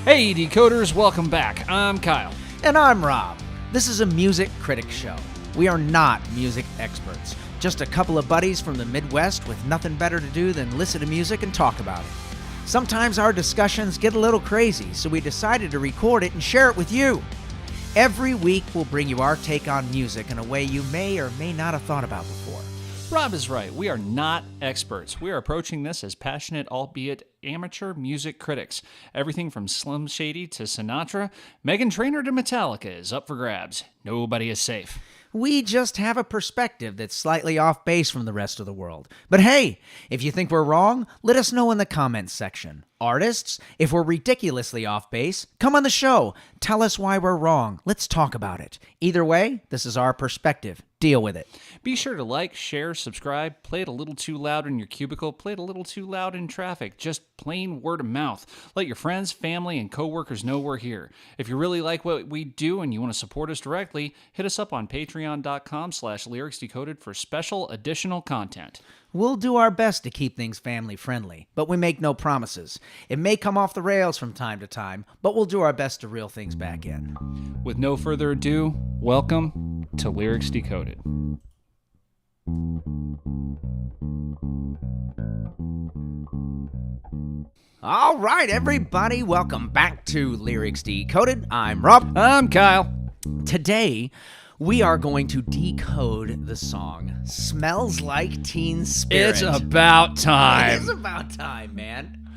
Hey, Decoders, welcome back. I'm Kyle. And I'm Rob. This is a music critic show. We are not music experts, just a couple of buddies from the Midwest with nothing better to do than listen to music and talk about it. Sometimes our discussions get a little crazy, so we decided to record it and share it with you. Every week, we'll bring you our take on music in a way you may or may not have thought about before. Rob is right. We are not experts. We are approaching this as passionate, albeit amateur music critics. Everything from Slim Shady to Sinatra, Meghan Trainor to Metallica is up for grabs. Nobody is safe. We just have a perspective that's slightly off base from the rest of the world. But hey, if you think we're wrong, let us know in the comments section. Artists, if we're ridiculously off base, come on the show. Tell us why we're wrong. Let's talk about it. Either way, this is our perspective. Deal with it. Be sure to like, share, subscribe, play it a little too loud in your cubicle, play it a little too loud in traffic, just plain word of mouth. Let your friends, family, and coworkers know we're here. If you really like what we do and you want to support us directly, hit us up on patreon.com/lyricsdecoded for special additional content. We'll do our best to keep things family-friendly, but we make no promises. It may come off the rails from time to time, but we'll do our best to reel things back in. With no further ado, welcome to Lyrics Decoded. All right, everybody, welcome back to Lyrics Decoded. I'm Rob. I'm Kyle. Today, we are going to decode the song Smells Like Teen Spirit. It's about time. It is about time, man.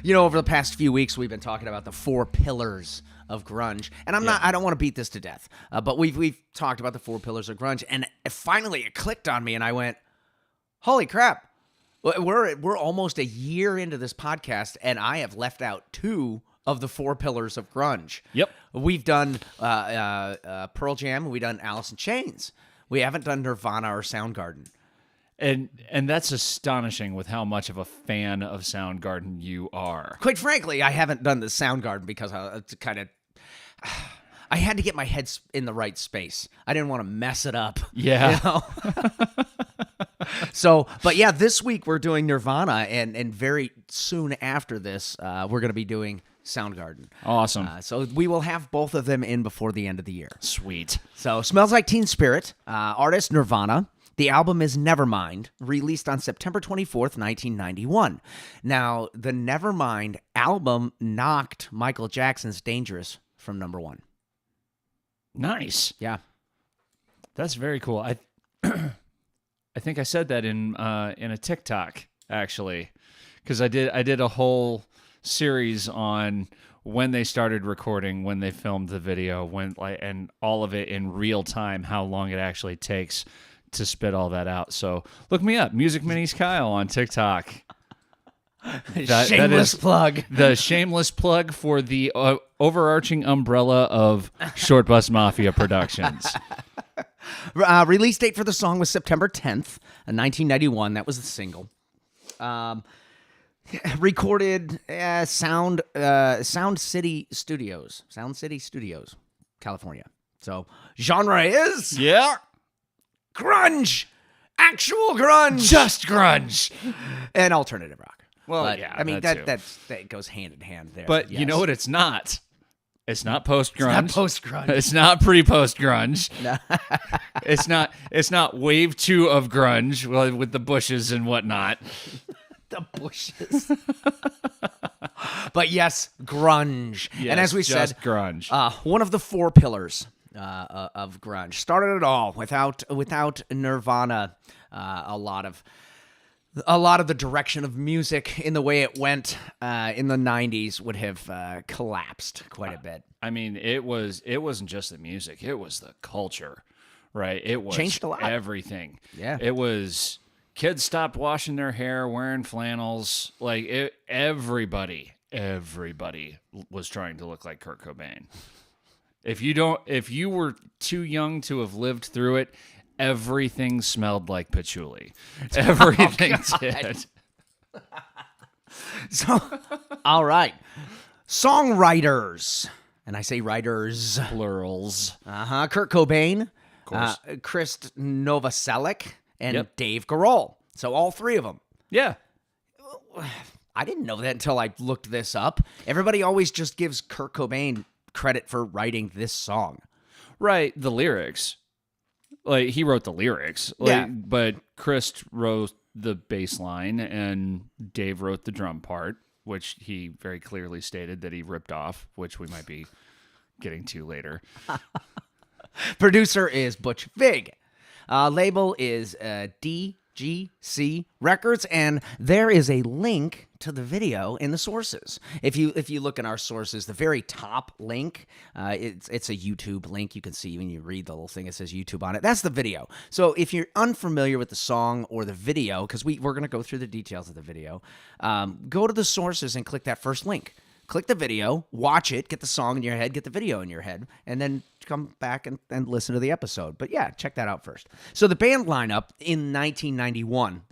You know, over the past few weeks, we've been talking about the four pillars of grunge. And I don't want to beat this to death, but we've talked about the four pillars of grunge, and finally it clicked on me, and I went, holy crap. We're almost a year into this podcast, and I have left out two of the four pillars of grunge. Yep. We've done Pearl Jam, we've done Alice in Chains. We haven't done Nirvana or Soundgarden. And that's astonishing with how much of a fan of Soundgarden you are. Quite frankly, I haven't done the Soundgarden because I had to get my head in the right space. I didn't want to mess it up. Yeah. You know? So, but yeah, this week we're doing Nirvana, and very soon after this, we're going to be doing Soundgarden. Awesome. So we will have both of them in before the end of the year. Sweet. So, Smells Like Teen Spirit, artist Nirvana. The album is Nevermind, released on September 24th, 1991. Now, the Nevermind album knocked Michael Jackson's Dangerous from number one. Nice. Yeah. That's very cool. I think I said that in a TikTok, actually, because I did a whole series on when they started recording, when they filmed the video, and all of it in real time, how long it actually takes to spit all that out. So look me up, Music Minis Kyle on TikTok. Shameless plug. The shameless plug for the overarching umbrella of Short Bus Mafia Productions. Release date for the song was September 10th, 1991. That was the single. Recorded Sound City Studios, California. So genre is grunge, actual grunge, Just grunge, and alternative rock. Well, but, yeah, I mean that that goes hand in hand there. but yes. you know what? It's not. It's not post grunge. Not post grunge. It's not pre-post grunge. No. It's not wave 2 of grunge with the bushes and whatnot. The bushes. But yes, grunge. Yes, and as we just said, grunge. One of the four pillars of grunge. Started it all. Without Nirvana, a lot of the direction of music in the way it went in the 90s would have collapsed quite a bit. I mean, it wasn't just the music, it was the culture, right? It was Changed a lot. Everything. Yeah. It was kids stopped washing their hair, wearing flannels. Like everybody was trying to look like Kurt Cobain. If you were too young to have lived through it, everything smelled like patchouli. Everything did. So, all right. Songwriters. And I say writers. Plurals. Kurt Cobain, Of course. Chris Novoselic, and Yep. Dave Grohl. So all three of them. Yeah. I didn't know that until I looked this up. Everybody always just gives Kurt Cobain credit for writing this song. Right, the lyrics. Like, he wrote the lyrics. Like, Yeah. But Chris wrote the bass line, and Dave wrote the drum part, which he very clearly stated that he ripped off, which we might be getting to later. Producer is Butch Vig. Label is DGC Records, and there is a link to the video in the sources. If you look in our sources, the very top link, it's a YouTube link. You can see when you read the little thing, it says YouTube on it. That's the video. So if you're unfamiliar with the song or the video, because we're going to go through the details of the video, go to the sources and click that first link. Click the video, watch it, get the song in your head, get the video in your head, and then come back and listen to the episode. But yeah, check that out first. So the band lineup in 1991,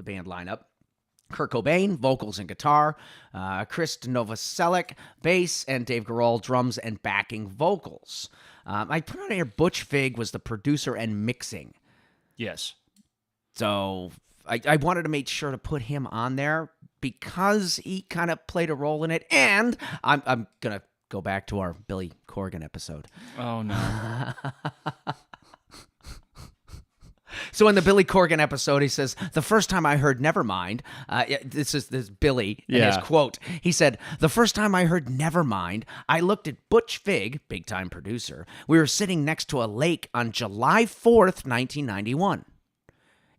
Kurt Cobain, vocals and guitar, Chris Novoselic, bass, and Dave Grohl, drums and backing vocals. I put on here Butch Vig was the producer and mixing. Yes. So I wanted to make sure to put him on there because he kind of played a role in it. And I'm going to go back to our Billy Corgan episode. Oh, no. So in the Billy Corgan episode, he says, the first time I heard Nevermind, this is Billy, and his quote, he said, the first time I heard Nevermind, I looked at Butch Vig, big-time producer. We were sitting next to a lake on July 4th, 1991.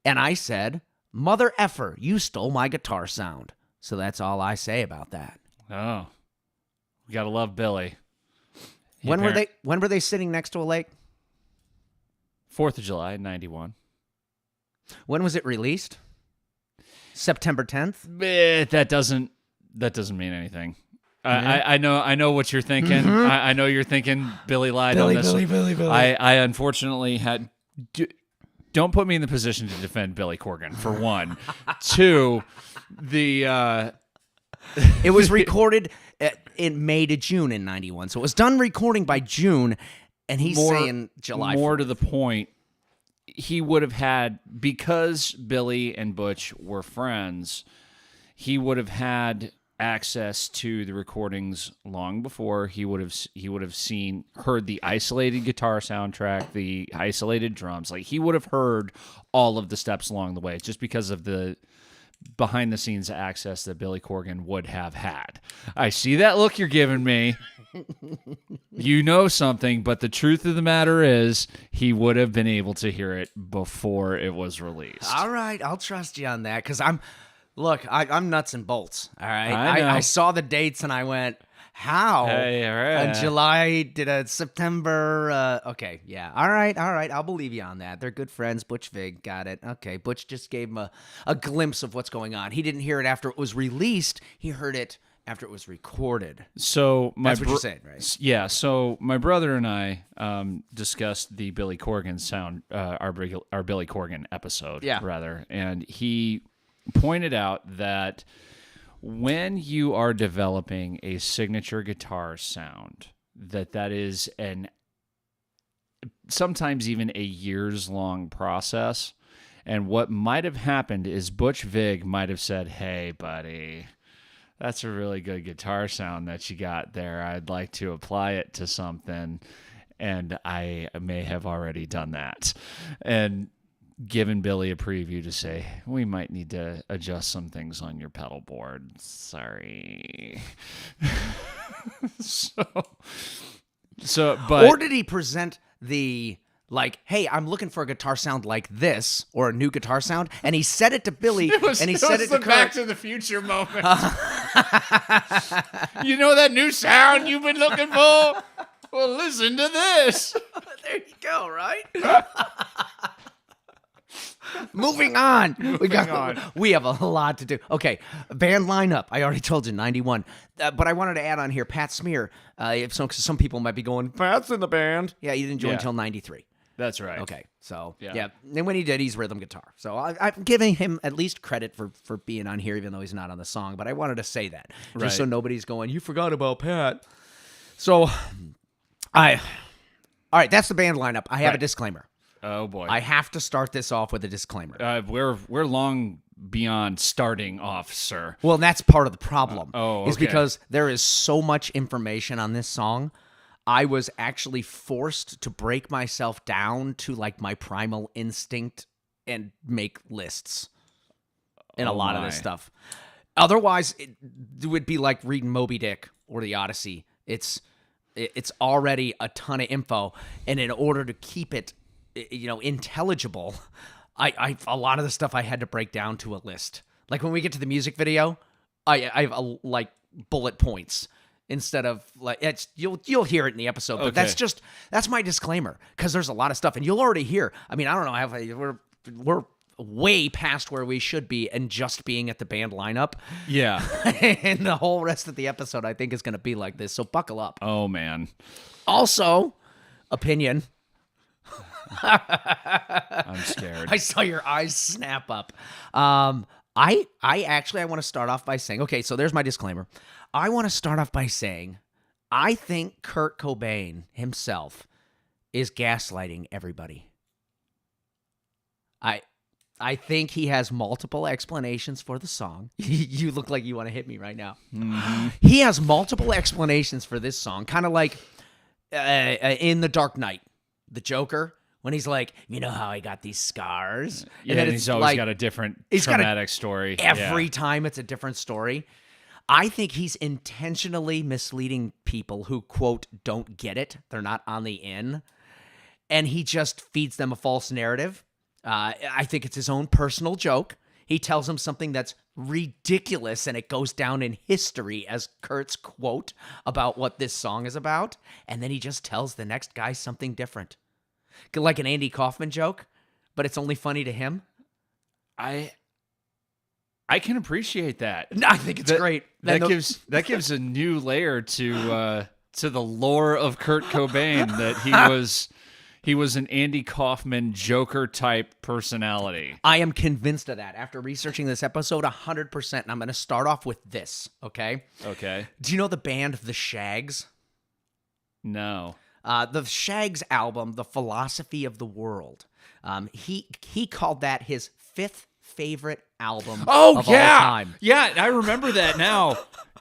And I said, mother effer, you stole my guitar sound. So that's all I say about that. Oh. We got to love Billy. When were they sitting next to a lake? 4th of July, 91. When was it released? September 10th? That doesn't mean anything. I know what you're thinking. Mm-hmm. I know you're thinking Billy lied on this. Billy. I unfortunately had... Don't put me in the position to defend Billy Corgan, for one. Two, the... It was recorded in May to June in 91. So it was done recording by June, and he's saying July 4th. More to the point, he would have had, because Billy and Butch were friends, he would have had access to the recordings long before. He would have heard the isolated guitar soundtrack, the isolated drums. Like, he would have heard all of the steps along the way, just because of the behind the scenes access that Billy Corgan would have had. I see that look you're giving me. You know something, but the truth of the matter is he would have been able to hear it before it was released. All right, I'll trust you on that, because I'm nuts and bolts. All right, I I saw the dates and I went, how? Hey, all right. July did a September. Okay, yeah. All right. I'll believe you on that. They're good friends. Butch Vig, got it. Okay, Butch just gave him a glimpse of what's going on. He didn't hear it after it was released. He heard it after it was recorded. So that's what you're saying, right? Yeah. So my brother and I discussed the Billy Corgan sound, our Billy Corgan episode, rather, and he pointed out that when you are developing a signature guitar sound, that is sometimes even a years-long process. And what might have happened is Butch Vig might have said, hey, buddy, that's a really good guitar sound that you got there. I'd like to apply it to something. And I may have already done that. And given Billy a preview to say, we might need to adjust some things on your pedal board. Sorry. But or did he present the, like, hey, I'm looking for a guitar sound like this, or a new guitar sound, and he said it to Billy, and he said it to Kurt. Back to the Future moment. You know that new sound you've been looking for? Well, listen to this. There you go, right? Moving on. We have a lot to do. Okay, band lineup. I already told you, 91. But I wanted to add on here, Pat Smear. Some people might be going, Pat's in the band. Yeah, he didn't join until 93. That's right. Okay, so, yeah. And when he did, he's rhythm guitar. So I'm giving him at least credit for being on here, even though he's not on the song. But I wanted to say that, just so nobody's going, you forgot about Pat. So, all right, that's the band lineup. I have a disclaimer. Oh boy. I have to start this off with a disclaimer. We're long beyond starting off, sir. Well, and that's part of the problem. Is Okay. because there is so much information on this song. I was actually forced to break myself down to like my primal instinct and make lists in a lot of this stuff. Otherwise, it would be like reading Moby Dick or the Odyssey. It's already a ton of info, and in order to keep it, intelligible, I a lot of the stuff I had to break down to a list. Like when we get to the music video, I have like bullet points instead of like you'll hear it in the episode, but that's my disclaimer because there's a lot of stuff, and you'll already hear. I mean, I don't know, we're way past where we should be and just being at the band lineup. Yeah. And the whole rest of the episode, I think, is going to be like this. So buckle up. Oh, man. Also, opinion. I'm scared. I saw your eyes snap up. I want to start off by saying, okay, so there's my disclaimer. I want to start off by saying, I think Kurt Cobain himself is gaslighting everybody. I think he has multiple explanations for the song. You look like you want to hit me right now. Mm-hmm. He has multiple explanations for this song, kind of like in The Dark Knight, the Joker, when he's like, you know how I got these scars? Yeah, and he's always got a different traumatic story. Every time it's a different story. I think he's intentionally misleading people who, quote, don't get it. They're not on the in. And he just feeds them a false narrative. I think it's his own personal joke. He tells them something that's ridiculous, and it goes down in history as Kurt's quote about what this song is about. And then he just tells the next guy something different. Like an Andy Kaufman joke, but it's only funny to him. I can appreciate that. I think it's great. That gives a new layer to the lore of Kurt Cobain, that he was an Andy Kaufman Joker type personality. I am convinced of that after researching this episode 100%. And I'm going to start off with this, okay? Okay. Do you know the band The Shags? No. The Shags album, The Philosophy of the World. He called that his 5th favorite album of all time. Yeah, I remember that now.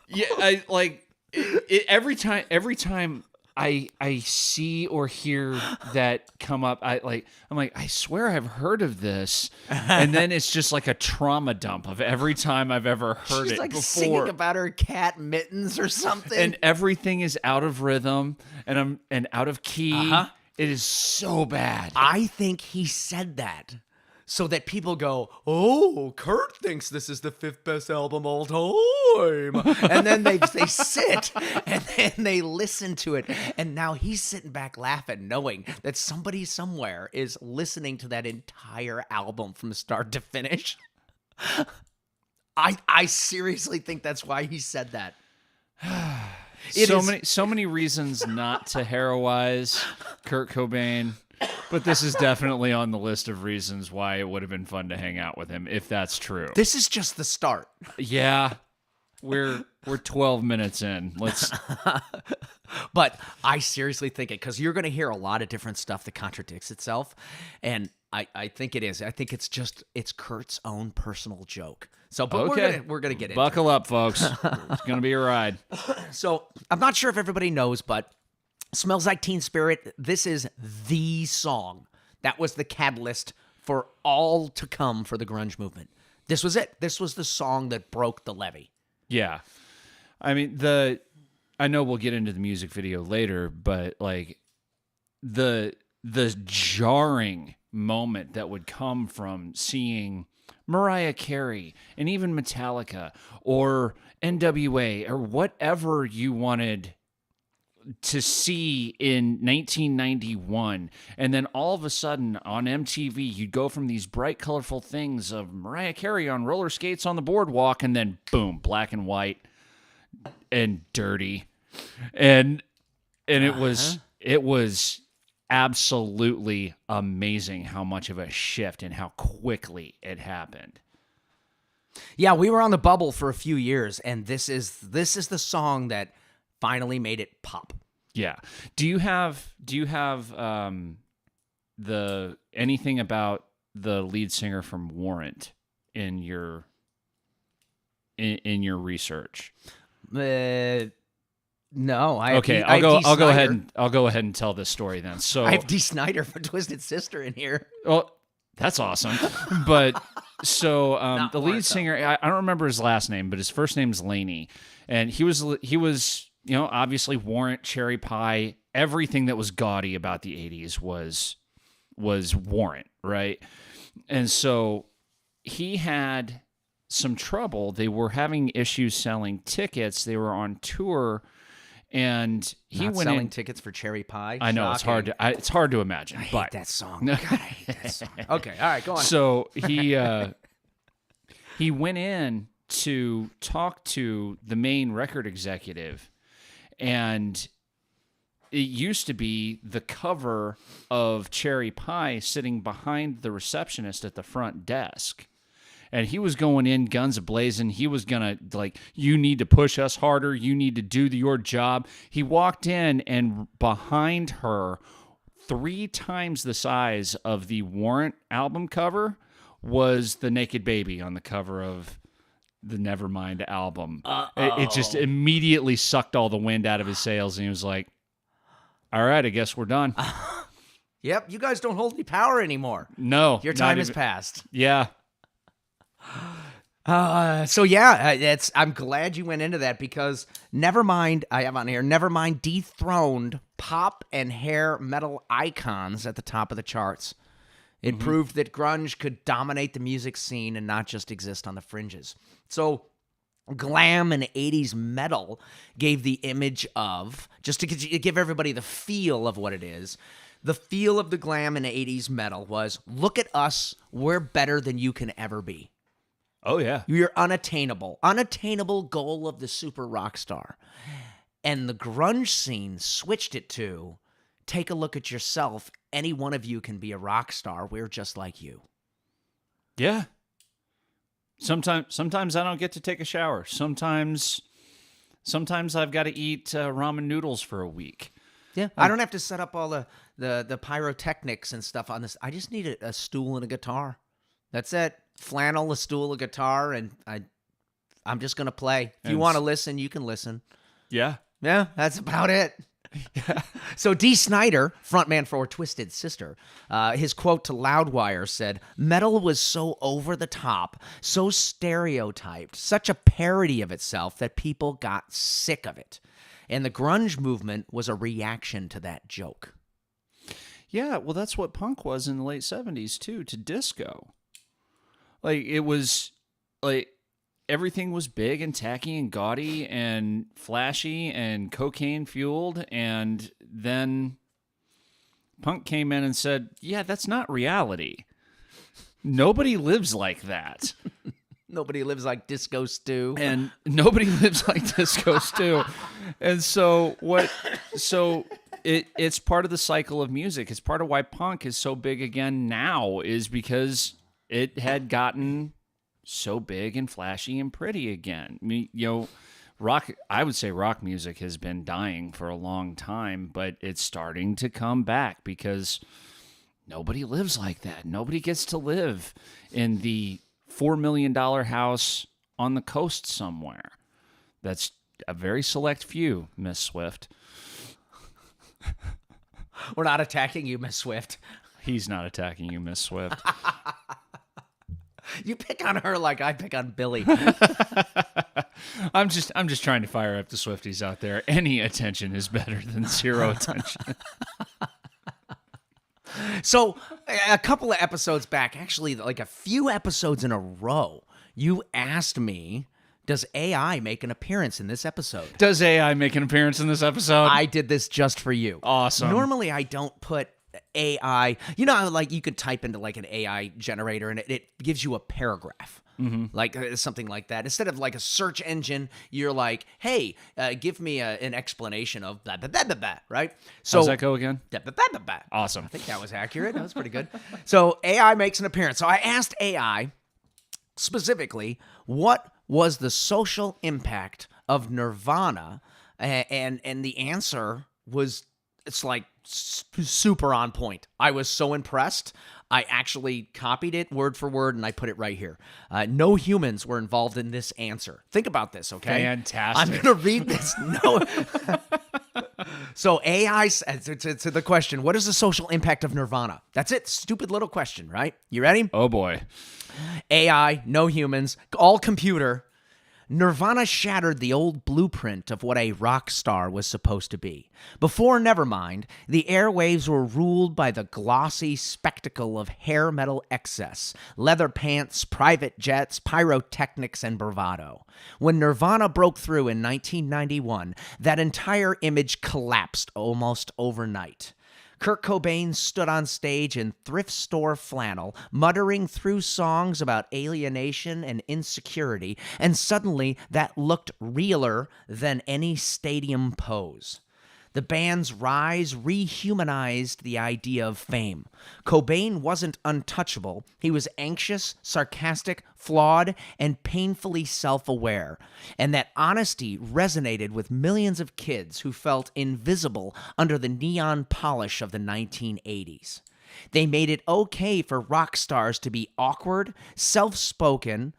Yeah, I like every time I see or hear that come up, I'm like, I swear I've heard of this, and then it's just like a trauma dump of every time I've ever heard She's it like before. Singing about her cat Mittens or something, and everything is out of rhythm and out of key. It is so bad. I think he said that so that people go, oh, Kurt thinks this is the 5th best album all time. And then they sit and then they listen to it. And now he's sitting back laughing, knowing that somebody somewhere is listening to that entire album from start to finish. I seriously think that's why he said that. So many reasons not to heroize Kurt Cobain. But this is definitely on the list of reasons why it would have been fun to hang out with him, if that's true. This is just the start. Yeah. We're 12 minutes in. Let's But I seriously think it, because you're going to hear a lot of different stuff that contradicts itself. And I think it is. I think it's Kurt's own personal joke. So, but okay. we're gonna get into Buckle up, folks. It's going to be a ride. So I'm not sure if everybody knows, but Smells Like Teen Spirit, this is the song that was the catalyst for all to come for the grunge movement. This was it. This was the song that broke the levee. Yeah. I mean, I know we'll get into the music video later, but like the jarring moment that would come from seeing Mariah Carey and even Metallica or NWA or whatever you wanted to see in 1991, and then all of a sudden on MTV you'd go from these bright colorful things of Mariah Carey on roller skates on the boardwalk, and then boom, black and white and dirty, and it was absolutely amazing how much of a shift and how quickly it happened. Yeah, we were on the bubble for a few years, and this is the song that finally made it pop. Yeah. Do you have the anything about the lead singer from Warrant in your research? No, I Okay, have I'll go ahead and tell this story then. So I have Dee Snider from Twisted Sister in here. well, that's awesome. But so the Warrant, lead singer, I don't remember his last name, but his first name's Laney, and he was obviously Warrant, Cherry Pie, everything that was gaudy about the 80s was Warrant, right? And so he had some trouble. They were having issues selling tickets. They were on tour, and he Not went selling in. tickets for Cherry Pie. I know Shocking. it's hard to imagine. I hate but that song. God, I hate that song. Okay, all right, go on. So he went in to talk to the main record executive, and it used to be the cover of Cherry Pie sitting behind the receptionist at the front desk. And he was going in guns a-blazing. He was going to, like, you need to push us harder. You need to do your job. He walked in, and behind her, 3 times the size of the Warrant album cover, was the naked baby on the cover of the Nevermind album. It just immediately sucked all the wind out of his sails, and he was like, all right, I guess we're done. Yep, you guys don't hold any power anymore. No. Your time has passed. Yeah. I'm glad you went into that, because Nevermind, I have on here, Nevermind dethroned pop and hair metal icons at the top of the charts. It proved that grunge could dominate the music scene and not just exist on the fringes. So glam and 80s metal gave the image of, just to give everybody the feel of what it is, the feel of the glam and 80s metal was, look at us, we're better than you can ever be. Oh, yeah. You're unattainable. Unattainable goal of the super rock star. And the grunge scene switched it to, take a look at yourself. Any one of you can be a rock star. We're just like you. Yeah. Sometimes I don't get to take a shower. Sometimes I've got to eat ramen noodles for a week. Yeah. I don't have to set up all the pyrotechnics and stuff on this. I just need a stool and a guitar. That's it. Flannel, a stool, a guitar, and I'm just going to play. If you want to listen, you can listen. Yeah. Yeah, that's about it. Yeah. So Dee Snider, frontman for Twisted Sister, his quote to Loudwire said, metal was so over the top, so stereotyped, such a parody of itself that people got sick of it. And the grunge movement was a reaction to that joke. Yeah, well, that's what punk was in the late 70s, too, to disco. Like, it was, like, everything was big and tacky and gaudy and flashy and cocaine-fueled, and then punk came in and said, yeah, that's not reality. Nobody lives like that. Nobody lives like Disco Stew. And nobody lives like Disco Stew. And so it's part of the cycle of music. It's part of why punk is so big again now, is because it had gotten so big and flashy and pretty again. I mean, I would say rock music has been dying for a long time, but it's starting to come back because nobody lives like that. Nobody gets to live in the $4 million house on the coast somewhere. That's a very select few, Miss Swift. We're not attacking you, Miss Swift. He's not attacking you, Miss Swift. You pick on her like I pick on Billy. I'm just trying to fire up the Swifties out there. Any attention is better than zero attention. So a couple of episodes back, actually like a few episodes in a row, you asked me, does AI make an appearance in this episode? Does AI make an appearance in this episode? I did this just for you. Awesome. Normally I don't put AI, like you could type into like an AI generator and it gives you a paragraph. Like something like that. Instead of like a search engine, you're like, hey, give me an explanation of blah, blah, blah, blah, blah, right? So, how's that go again? Blah, blah, blah, blah, blah. Awesome. I think that was accurate. That was pretty good. So AI makes an appearance. So I asked AI specifically, what was the social impact of Nirvana? And the answer was it's like super on point. I was so impressed. I actually copied it word for word and I put it right here. No humans were involved in this answer. Think about this, okay? Fantastic. I'm going to read this. No. So AI, to the question, what is the social impact of Nirvana? That's it. Stupid little question, right? You ready? Oh, boy. AI, no humans, all computer. Nirvana shattered the old blueprint of what a rock star was supposed to be. Before Nevermind, the airwaves were ruled by the glossy spectacle of hair metal excess, leather pants, private jets, pyrotechnics, and bravado. When Nirvana broke through in 1991, that entire image collapsed almost overnight. Kurt Cobain stood on stage in thrift store flannel, muttering through songs about alienation and insecurity, and suddenly that looked realer than any stadium pose. The band's rise rehumanized the idea of fame. Cobain wasn't untouchable. He was anxious, sarcastic, flawed, and painfully self-aware. And that honesty resonated with millions of kids who felt invisible under the neon polish of the 1980s. They made it okay for rock stars to be awkward, soft-spoken,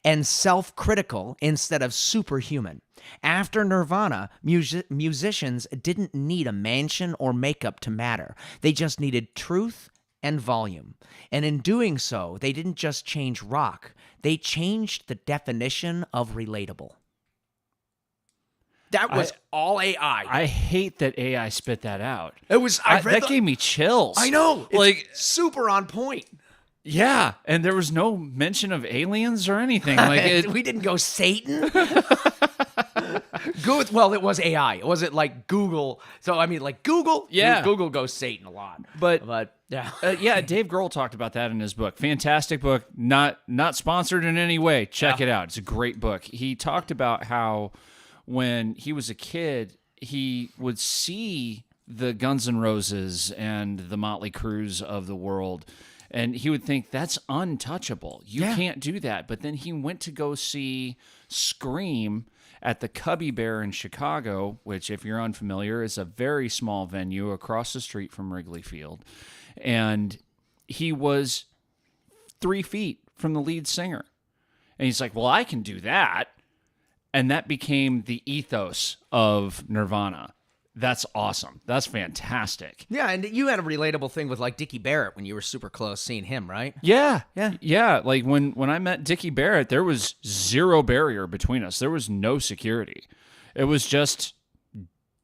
and self-critical instead of superhuman. After Nirvana, musicians didn't need a mansion or makeup to matter. They just needed truth and volume. And in doing so, they didn't just change rock. They changed the definition of relatable. That was all AI. I hate that AI spit that out. It was. That gave me chills. I know. It's like super on point. Yeah, and there was no mention of aliens or anything. Like we didn't go Satan. Good. Well, it was AI. It wasn't like Google. So I mean, like Google. Yeah, Google goes Satan a lot. But yeah, yeah. Dave Grohl talked about that in his book. Fantastic book. Not sponsored in any way. Check it out. It's a great book. He talked about how when he was a kid, he would see the Guns N' Roses and the Motley Crues of the world. And he would think, that's untouchable. You can't do that. But then he went to go see Scream at the Cubby Bear in Chicago, which, if you're unfamiliar, is a very small venue across the street from Wrigley Field. And he was 3 feet from the lead singer. And he's like, well, I can do that. And that became the ethos of Nirvana. That's awesome. That's fantastic. Yeah, and you had a relatable thing with like Dickie Barrett when you were super close seeing him, right? Yeah. Like when I met Dickie Barrett, there was zero barrier between us. There was no security. It was just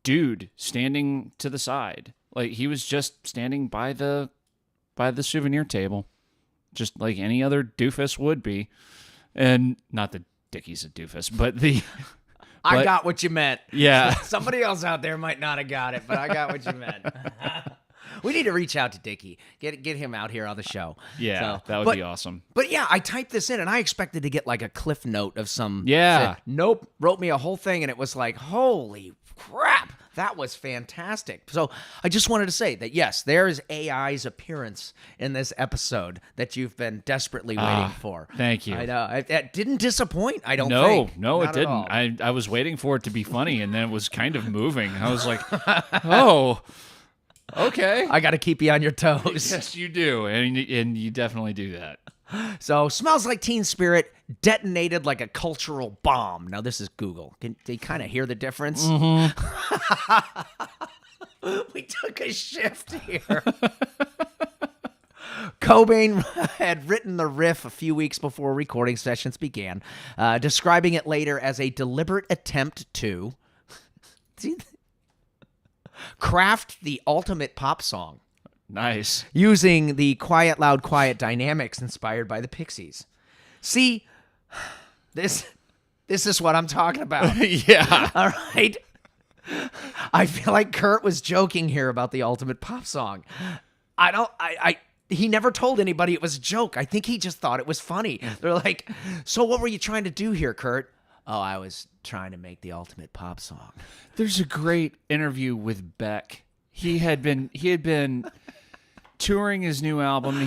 dude standing to the side. Like he was just standing by the souvenir table, just like any other doofus would be. And not that Dickie's a doofus, but I got what you meant. Yeah. Somebody else out there might not have got it, but I got what you meant. We need to reach out to Dickie. Get him out here on the show. Yeah, that would be awesome. But yeah, I typed this in and I expected to get like a cliff note of some. Yeah. Nope. Wrote me a whole thing and it was like, holy crap. That was fantastic. So I just wanted to say that, yes, there is AI's appearance in this episode that you've been desperately waiting for. Thank you. I know. It didn't disappoint, I don't think. No, it didn't. I was waiting for it to be funny, and then it was kind of moving. I was like, oh, okay. I got to keep you on your toes. Yes, you do, and you definitely do that. So, Smells Like Teen Spirit detonated like a cultural bomb. Now, this is Google. Can they kind of hear the difference? Mm-hmm. We took a shift here. Cobain had written the riff a few weeks before recording sessions began, describing it later as a deliberate attempt to craft the ultimate pop song. Nice. Using the quiet, loud, quiet dynamics inspired by the Pixies. See, this is what I'm talking about. Yeah. All right. I feel like Kurt was joking here about the ultimate pop song. He never told anybody it was a joke. I think he just thought it was funny. They're like, so what were you trying to do here, Kurt? Oh, I was trying to make the ultimate pop song. There's a great interview with Beck. He had been touring his new album.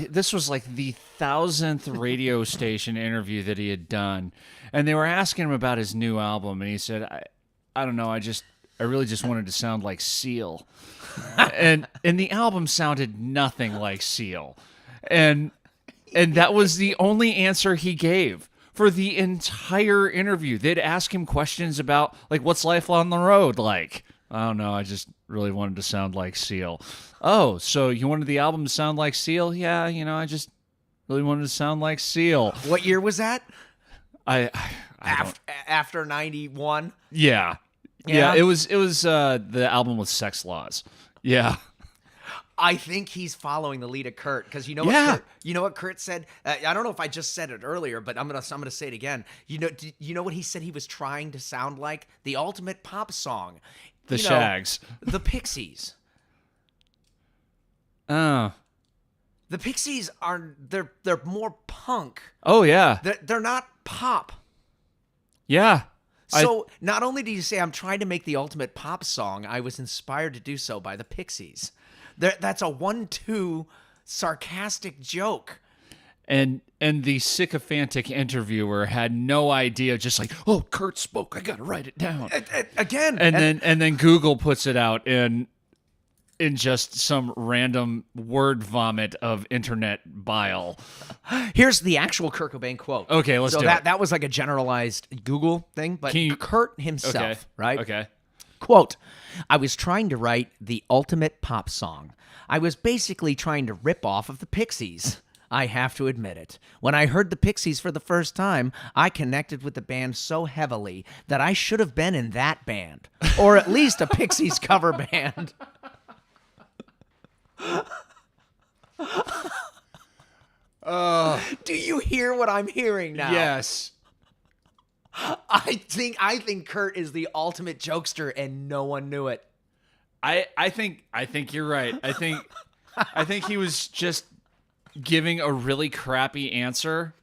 This was like the 1,000th radio station interview that he had done, and they were asking him about his new album, and he said, "I don't know. I really just wanted to sound like Seal. and the album sounded nothing like Seal. And that was the only answer he gave for the entire interview. They'd ask him questions about, like, what's life on the road like? I don't know. I just really wanted to sound like Seal. Oh, so you wanted the album to sound like Seal? Yeah, I just really wanted to sound like Seal. What year was that? I After 91? Yeah. It was the album with Sex Laws. Yeah. I think he's following the lead of Kurt, because you know what Kurt said. I don't know if I just said it earlier, but I'm gonna say it again. You know what he said he was trying to sound like? The ultimate pop song, the Shags, the Pixies. Oh, the Pixies they're more punk. Oh yeah, they're not pop. Yeah. So not only do you say I'm trying to make the ultimate pop song, I was inspired to do so by the Pixies. That's a 1-2 sarcastic joke. And the sycophantic interviewer had no idea, just like, oh, Kurt spoke, I gotta write it down. Again. And then Google puts it out in just some random word vomit of internet bile. Here's the actual Kurt Cobain quote. Okay, let's do it. That was like a generalized Google thing, but Kurt himself, right? Okay. Quote, I was trying to write the ultimate pop song. I was basically trying to rip off of the Pixies. I have to admit it. When I heard the Pixies for the first time, I connected with the band so heavily that I should have been in that band, or at least a Pixies cover band. Do you hear what I'm hearing now? Yes. I think Kurt is the ultimate jokester, and no one knew it. I think you're right. I think he was just giving a really crappy answer,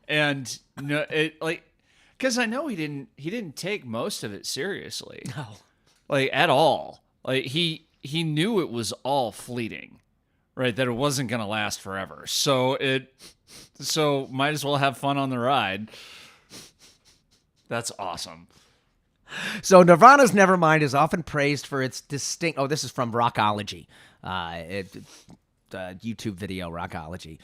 and no, because I know he didn't take most of it seriously. No, like at all. Like he knew it was all fleeting, right? That it wasn't gonna last forever. So might as well have fun on the ride. That's awesome. So Nirvana's Nevermind is often praised for its distinct... Oh, this is from Rockology. YouTube video, Rockology.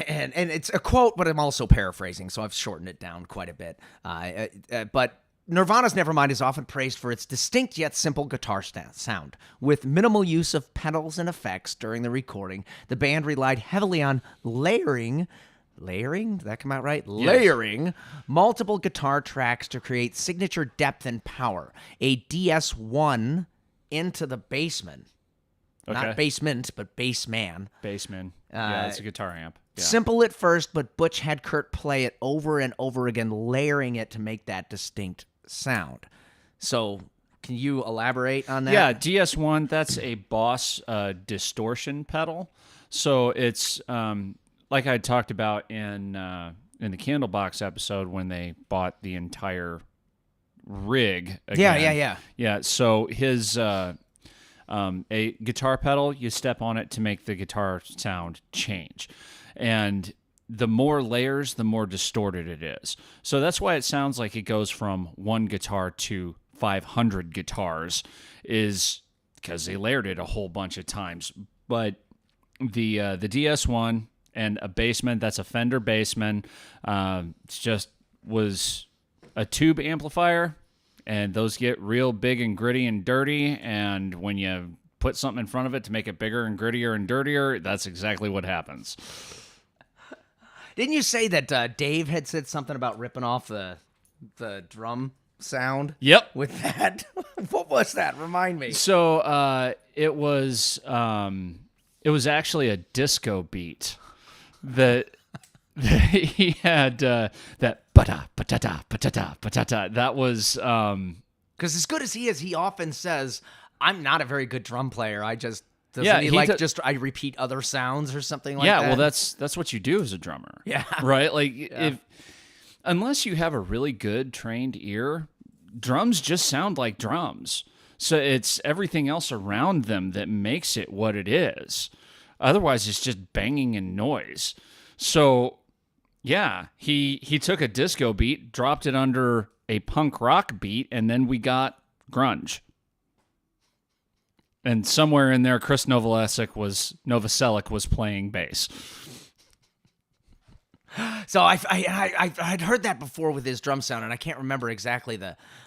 and it's a quote, but I'm also paraphrasing, so I've shortened it down quite a bit. But Nirvana's Nevermind is often praised for its distinct yet simple guitar sound. With minimal use of pedals and effects during the recording, the band relied heavily on layering... Did that come out right? Yes. Layering multiple guitar tracks to create signature depth and power. A DS1 into the bassman. Okay. Not basement, but bassman. Bassman. Yeah, it's a guitar amp. Yeah. Simple at first, but Butch had Kurt play it over and over again, layering it to make that distinct sound. So, can you elaborate on that? Yeah, DS1, that's a Boss distortion pedal. So, it's... like I talked about in the Candlebox episode when they bought the entire rig again. Yeah, so his a guitar pedal, you step on it to make the guitar sound change. And the more layers, the more distorted it is. So that's why it sounds like it goes from one guitar to 500 guitars, is because they layered it a whole bunch of times. But the DS1... and a Bassman, that's a Fender Bassman. Just was a tube amplifier, and those get real big and gritty and dirty, and when you put something in front of it to make it bigger and grittier and dirtier, that's exactly what happens. Didn't you say that Dave had said something about ripping off the drum sound? Yep. With that? What was that? Remind me. So it was actually a disco beat. That he had that ba-da, ba-da-da, ba-da-da, ba-da-da. That was because as good as he is, he often says, "I'm not a very good drum player. I just I repeat other sounds or something like that." Yeah, well, that's what you do as a drummer. Yeah, right. Like unless you have a really good trained ear, drums just sound like drums. So it's everything else around them that makes it what it is. Otherwise, it's just banging and noise. So, yeah, he took a disco beat, dropped it under a punk rock beat, and then we got grunge. And somewhere in there, Chris Novoselic was playing bass. So I'd heard that before with his drum sound, and I can't remember exactly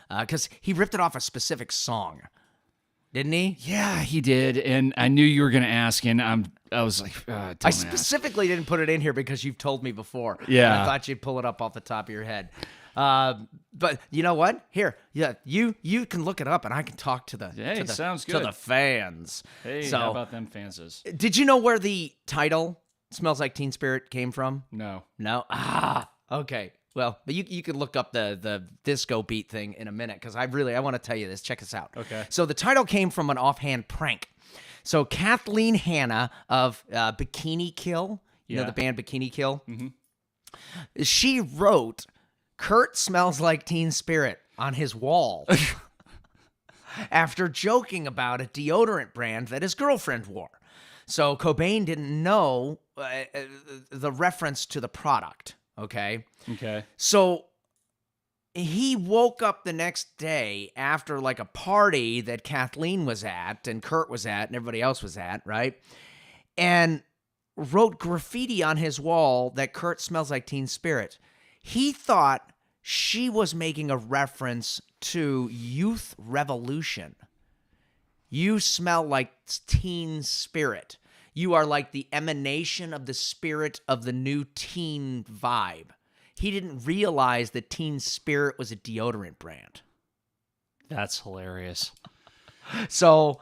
because he ripped it off a specific song, didn't he? Yeah, he did, and I knew you were going to ask, and I was like, I specifically didn't put it in here because you've told me before. Yeah, I thought you'd pull it up off the top of your head. But you know what? Here, yeah, you can look it up, and I can talk to the sounds good. to the fans. Hey, so, how about them fanses? Did you know where the title "Smells Like Teen Spirit" came from? No. Okay. Well, but you could look up the disco beat thing in a minute because I want to tell you this. Check this out. Okay. So the title came from an offhand prank. So Kathleen Hanna of Bikini Kill, you know the band Bikini Kill? Mm-hmm. She wrote "Kurt Smells Like Teen Spirit" on his wall after joking about a deodorant brand that his girlfriend wore. So Cobain didn't know the reference to the product, okay? Okay. So he woke up the next day after like a party that Kathleen was at and Kurt was at and everybody else was at, right? And wrote graffiti on his wall that Kurt smells like Teen Spirit. He thought she was making a reference to Youth Revolution. You smell like Teen Spirit. You are like the emanation of the spirit of the new teen vibe. He didn't realize that Teen Spirit was a deodorant brand. That's hilarious. So,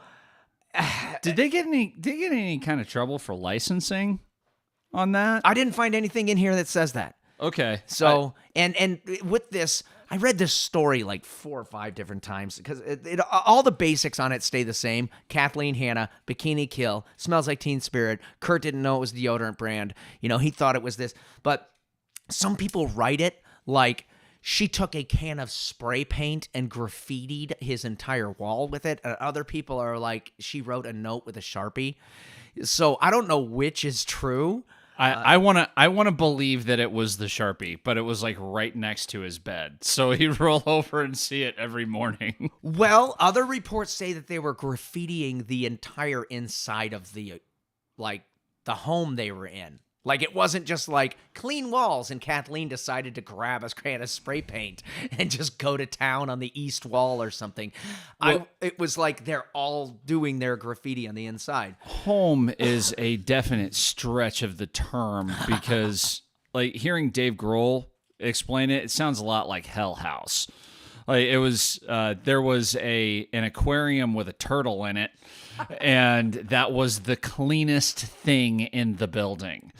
did they get any kind of trouble for licensing on that? I didn't find anything in here that says that. Okay. So, and with this, I read this story like 4 or 5 different times because all the basics on it stay the same. Kathleen Hanna, Bikini Kill, smells like Teen Spirit. Kurt didn't know it was a deodorant brand. You know, he thought it was this. But some people write it like she took a can of spray paint and graffitied his entire wall with it. And other people are like, she wrote a note with a Sharpie. So I don't know which is true. I want to believe that it was the Sharpie, but it was like right next to his bed. So he'd roll over and see it every morning. Well, other reports say that they were graffitiing the entire inside of the home they were in. Like, it wasn't just like clean walls, and Kathleen decided to grab a can of spray paint and just go to town on the east wall or something. It was like they're all doing their graffiti on the inside. Home is a definite stretch of the term because, like, hearing Dave Grohl explain it, it sounds a lot like Hell House. Like, it was, there was an aquarium with a turtle in it, and that was the cleanest thing in the building.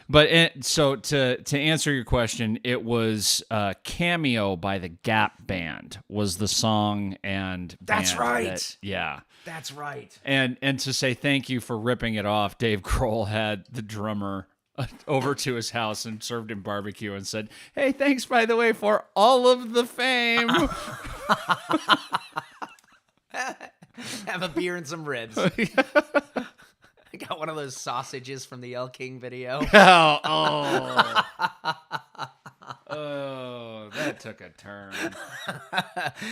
But so to answer your question, it was Cameo by the Gap Band was the song and that's band right. Yeah. That's right. And to say thank you for ripping it off, Dave Grohl had the drummer over to his house and served him barbecue and said, "Hey, thanks, by the way, for all of the fame." Have a beer and some ribs. I got one of those sausages from the El King video. Oh, that took a turn.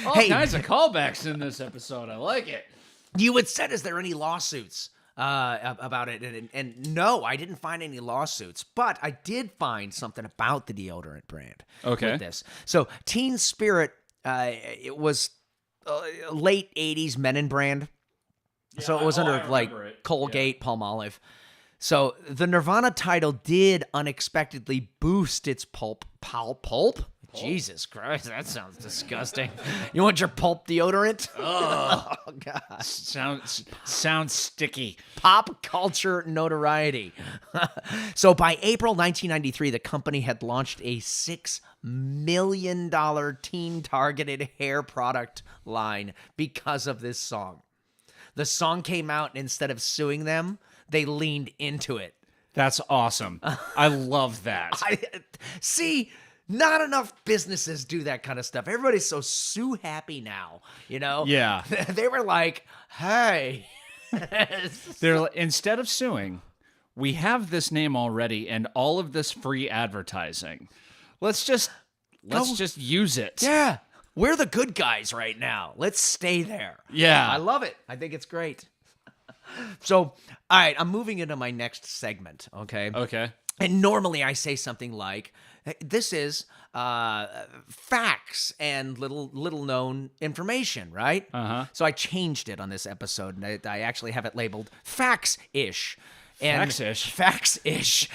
All kinds of callbacks in this episode. I like it. You had said, is there any lawsuits about it? And no, I didn't find any lawsuits, but I did find something about the deodorant brand. Okay. With this. So Teen Spirit, it was late 80s Menon brand. Yeah, so it was under like Colgate, yeah. Palmolive. So the Nirvana title did unexpectedly boost its pulp? Jesus Christ, that sounds disgusting. You want your pulp deodorant? Oh God, sounds sticky. Pop culture notoriety. So by April 1993, the company had launched a $6 million teen-targeted hair product line because of this song. The song came out, and instead of suing them, they leaned into it. That's awesome. I love that. See, not enough businesses do that kind of stuff. Everybody's so sue happy now, you know? Yeah. They were like, hey. They're instead of suing, we have this name already and all of this free advertising. Let's just Let's just use it. Yeah. We're the good guys right now. Let's stay there. Yeah. I love it. I think it's great. So, all right, I'm moving into my next segment, okay? Okay. And normally I say something like, this is facts and little known information, right? Uh-huh. So I changed it on this episode, and I actually have it labeled facts-ish. And Facts-ish? Facts-ish.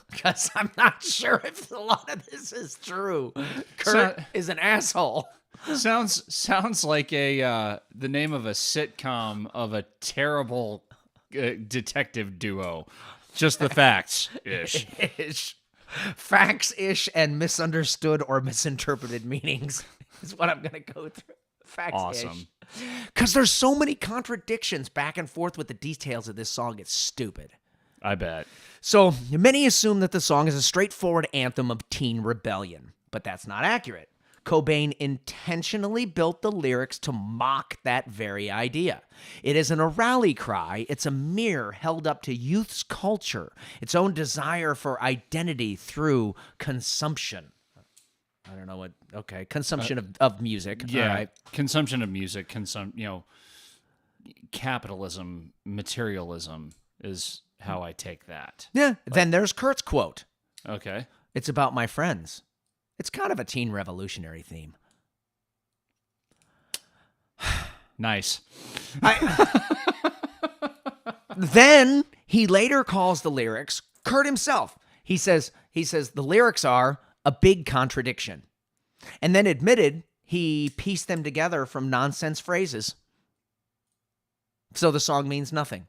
Because I'm not sure if a lot of this is true. Kurt is an asshole. Sounds like the name of a sitcom of a terrible detective duo. Just the facts ish. Facts-ish and misunderstood or misinterpreted meanings is what I'm gonna go through. Facts-ish. Awesome. Because there's so many contradictions back and forth with the details of this song. It's stupid. I bet. So many assume that the song is a straightforward anthem of teen rebellion, but that's not accurate. Cobain intentionally built the lyrics to mock that very idea. It isn't a rally cry, it's a mirror held up to youth's culture, its own desire for identity through consumption. I don't know what, okay, consumption of music. Yeah, All right. consumption of music, capitalism, materialism is how I take that. Yeah, then there's Kurt's quote. Okay. It's about my friends. It's kind of a teen revolutionary theme. Nice. Then he later calls the lyrics Kurt himself. He says the lyrics are a big contradiction. And then admitted he pieced them together from nonsense phrases. So the song means nothing.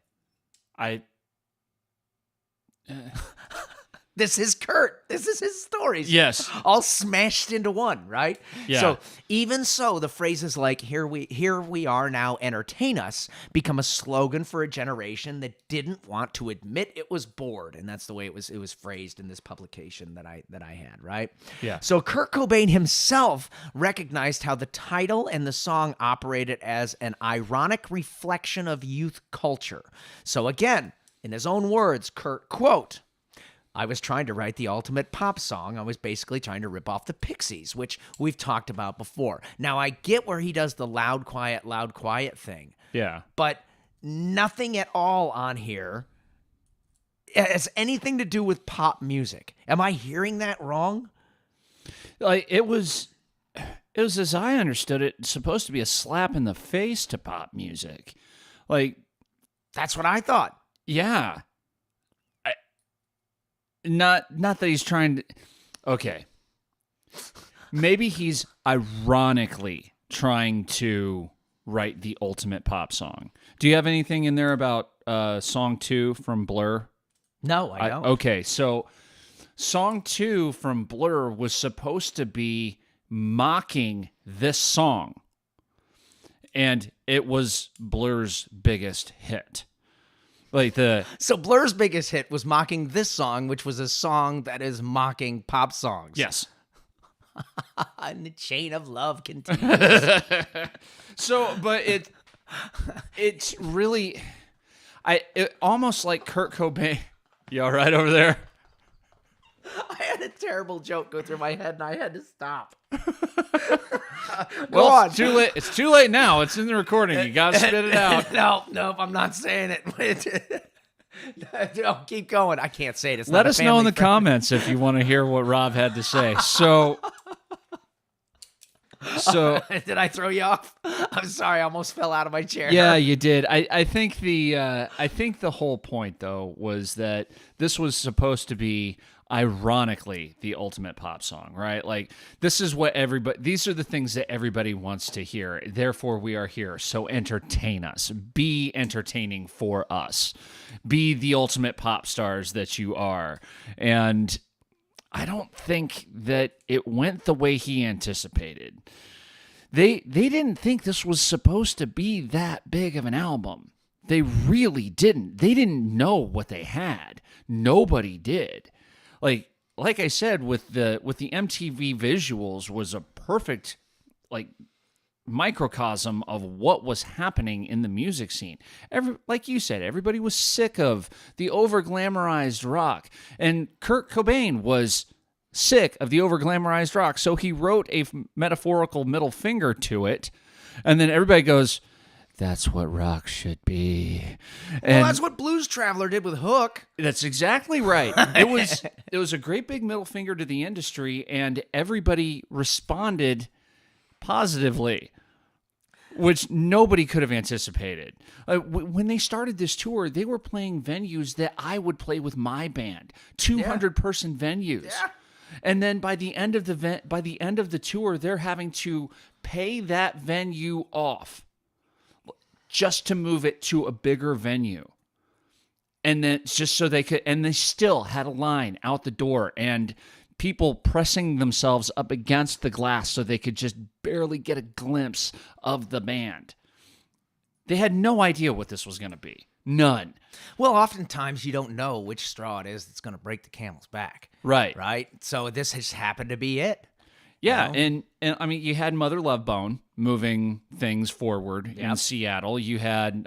This is Kurt. This is his stories. Yes. All smashed into one, right? Yeah. So even so, the phrases like here we are now, entertain us, become a slogan for a generation that didn't want to admit it was bored. And that's the way it was phrased in this publication that I had, right? Yeah. So Kurt Cobain himself recognized how the title and the song operated as an ironic reflection of youth culture. So again, in his own words, Kurt, quote, I was trying to write the ultimate pop song. I was basically trying to rip off the Pixies, which we've talked about before. Now, I get where he does the loud, quiet thing. Yeah. But nothing at all on here has anything to do with pop music. Am I hearing that wrong? Like it was as I understood it, supposed to be a slap in the face to pop music. Like that's what I thought. Yeah. Not that he's trying to. Okay. Maybe he's ironically trying to write the ultimate pop song. Do you have anything in there about song 2 from Blur? No, I don't. Okay, so song 2 from Blur was supposed to be mocking this song, and it was Blur's biggest hit. So Blur's biggest hit was mocking this song, which was a song that is mocking pop songs. Yes. And the chain of love continues. So, but it's really, it almost like Kurt Cobain. You all right over there? I had a terrible joke go through my head, and I had to stop. Well, Go on. it's too late. It's too late now. It's in the recording. You got to spit it out. Nope, I'm not saying it. No, keep going. I can't say it. It's Let not a us know in the family-friendly- comments if you want to hear what Rob had to say. So Did I throw you off? I'm sorry. I almost fell out of my chair. yeah, you did. I think the whole point though was that this was supposed to be ironically the ultimate pop song, right? Like this is what these are the things that everybody wants to hear. Therefore we are here. So entertain us. Be entertaining for us. Be the ultimate pop stars that you are. And I don't think that it went the way he anticipated. They didn't think this was supposed to be that big of an album. They really didn't. They didn't know what they had. Nobody did. Like I said, with the MTV visuals was a perfect microcosm of what was happening in the music scene. Like you said, everybody was sick of the over glamorized rock, and Kurt Cobain was sick of the over-glamorized rock, so he wrote a metaphorical middle finger to it, and then everybody goes, that's what rock should be. And Well, that's what Blues Traveler did with Hook. that's exactly right. It was a great big middle finger to the industry, and everybody responded positively, which nobody could have anticipated. When they started this tour, they were playing venues that I would play with my band, 200-person venues. Yeah. And then by the end of the tour, they're having to pay that venue off just to move it to a bigger venue. And then just so they could, and they still had a line out the door and people pressing themselves up against the glass so they could just barely get a glimpse of the band. They had no idea what this was going to be. None. Well, oftentimes you don't know which straw it is that's going to break the camel's back. Right. Right? So this has happened to be it. Yeah, You and I mean, you had Mother Love Bone moving things forward in Seattle. You had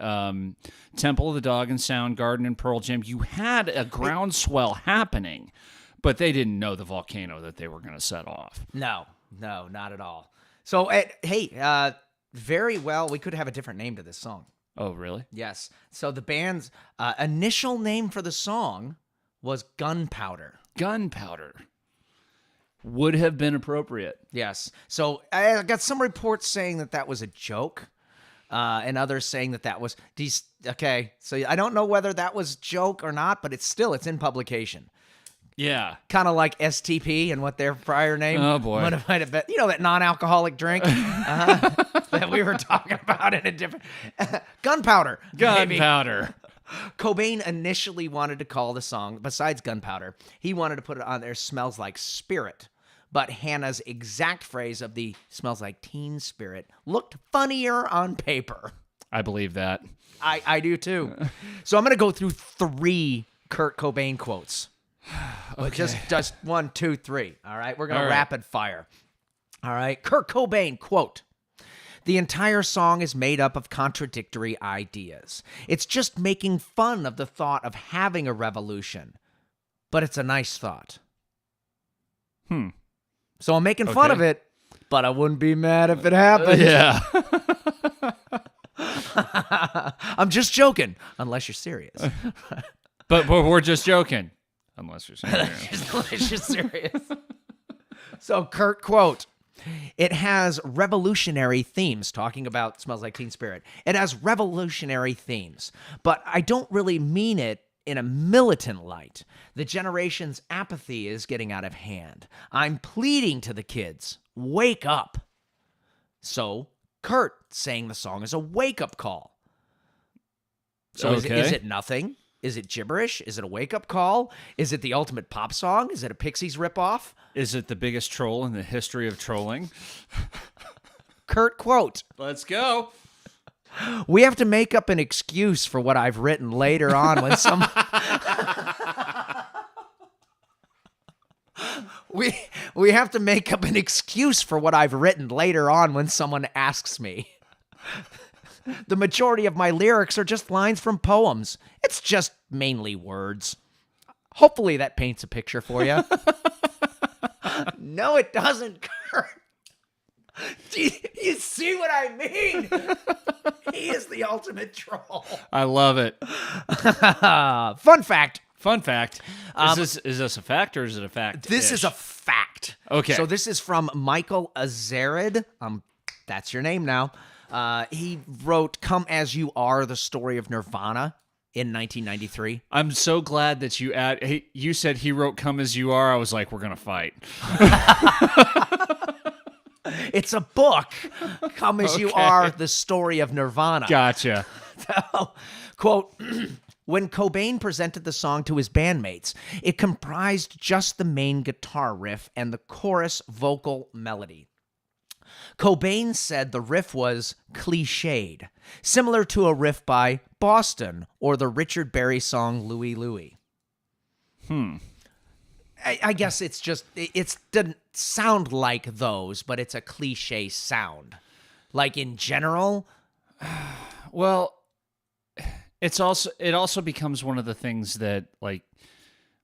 Temple of the Dog and Soundgarden and Pearl Jam. You had a groundswell happening, but they didn't know the volcano that they were going to set off. No, not at all. So, very well, we could have a different name to this song. Oh, really? Yes. So the band's initial name for the song was Gunpowder. Gunpowder would have been appropriate. Yes. So I got some reports saying that was a joke, and others saying that was okay. So I don't know whether that was joke or not, but it's in publication. Yeah. Kind of like STP and what their prior name might have been. You know, that non-alcoholic drink that we were talking about in a different... Gunpowder. maybe. Gunpowder. Cobain initially wanted to call the song, besides Gunpowder, he wanted to put it on there, Smells Like Spirit. But Hannah's exact phrase of the Smells Like Teen Spirit looked funnier on paper. I believe that. I do too. So I'm going to go through 3 Kurt Cobain quotes. Okay. Just 1, 2, 3. All right. We're going to rapid fire. All right. Kurt Cobain, quote, "The entire song is made up of contradictory ideas. It's just making fun of the thought of having a revolution. But it's a nice thought." So I'm making fun of it, but I wouldn't be mad if it happened. Yeah. I'm just joking, unless you're serious. But we're just joking. Unless you're serious. Unless you're serious. So, Kurt, quote, "It has revolutionary themes," talking about Smells Like Teen Spirit. "It has revolutionary themes, but I don't really mean it in a militant light. The generation's apathy is getting out of hand. I'm pleading to the kids, wake up." So, Kurt saying the song is a wake-up call. So is it nothing? Is it gibberish? Is it a wake-up call? Is it the ultimate pop song? Is it a Pixies ripoff? Is it the biggest troll in the history of trolling? Kurt, quote, Let's go. "We have to make up an excuse for what I've written later on when some..." We have to make up an excuse for what I've written later on when someone asks me. "The majority of my lyrics are just lines from poems. It's just mainly words." Hopefully that paints a picture for you. No, it doesn't, Kurt. Do you see what I mean? He is the ultimate troll. I love it. Fun fact. Fun fact. Is this a fact or is it a fact? This is a fact. Okay. So this is from Michael Azarid. That's your name now. He wrote "Come As You Are," the story of Nirvana, in 1993. I'm so glad that you said he wrote "Come As You Are." I was like, we're gonna fight. It's a book. "Come As You Are," the story of Nirvana. Gotcha. So, quote, "When Cobain presented the song to his bandmates, it comprised just the main guitar riff and the chorus vocal melody. Cobain said the riff was cliched, similar to a riff by Boston or the Richard Berry song Louie Louie." I guess it doesn't sound like those, but it's a cliche sound. Like in general, Well, it also becomes one of the things that, like,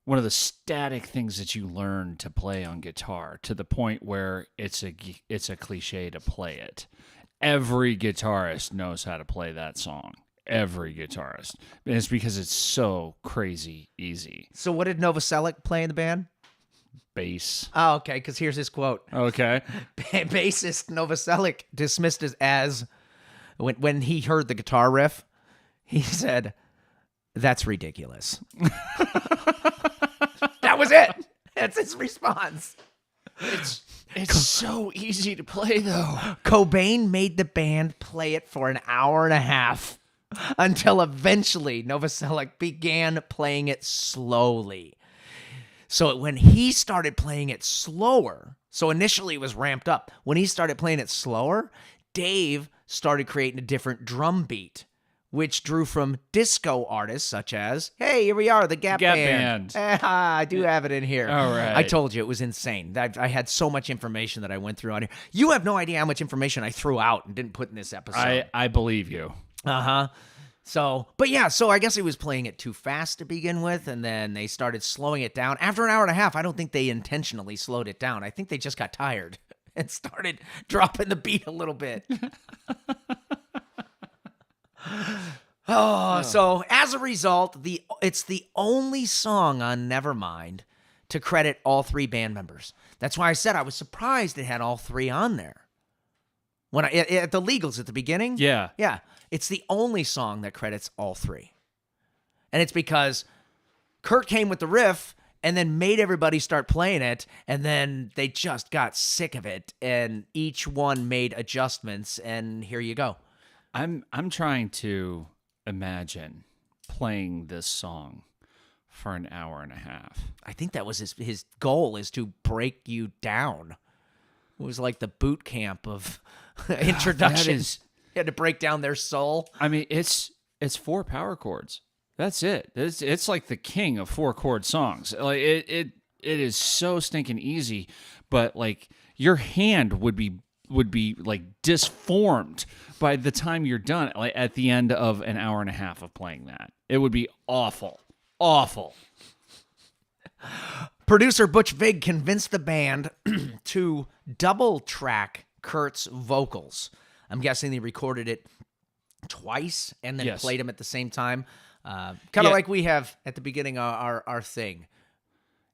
one of the static things that you learn to play on guitar, to the point where it's a cliche to play it. Every guitarist knows how to play that song. Every guitarist. And it's because it's so crazy easy. So what did Novoselic play in the band? Bass. Oh, okay, because here's his quote. Okay. Bassist Novoselic dismissed it as, when he heard the guitar riff, he said, "That's ridiculous." That was it. That's his response. It's so easy to play, though. Cobain made the band play it for an hour and a half until eventually Novoselic began playing it slowly. So when he started playing it slower, so initially it was ramped up. When he started playing it slower, Dave started creating a different drum beat, which drew from disco artists such as, hey, here we are, the Gap Band. I do have it in here. All right. I told you it was insane. I had so much information that I went through on here. You have no idea how much information I threw out and didn't put in this episode. I believe you. Uh-huh. So I guess he was playing it too fast to begin with, and then they started slowing it down. After an hour and a half, I don't think they intentionally slowed it down. I think they just got tired and started dropping the beat a little bit. So as a result, it's the only song on Nevermind to credit all three band members. That's why I said I was surprised it had all three on there. When at the Legals at the beginning? Yeah. Yeah. It's the only song that credits all three. And it's because Kurt came with the riff and then made everybody start playing it, and then they just got sick of it, and each one made adjustments, and here you go. I'm trying to imagine playing this song for an hour and a half. I think that was his goal, is to break you down. It was like the boot camp of introductions. He had to break down their soul. I mean, it's 4 power chords. That's it. It's like the king of 4-chord songs. Like it is so stinking easy, but like your hand would be like disformed by the time you're done, like at the end of an hour and a half of playing that. It would be awful. Awful. Producer Butch Vig convinced the band to double track Kurt's vocals. I'm guessing they recorded it twice and then played them at the same time. Kind of like we have at the beginning of our thing.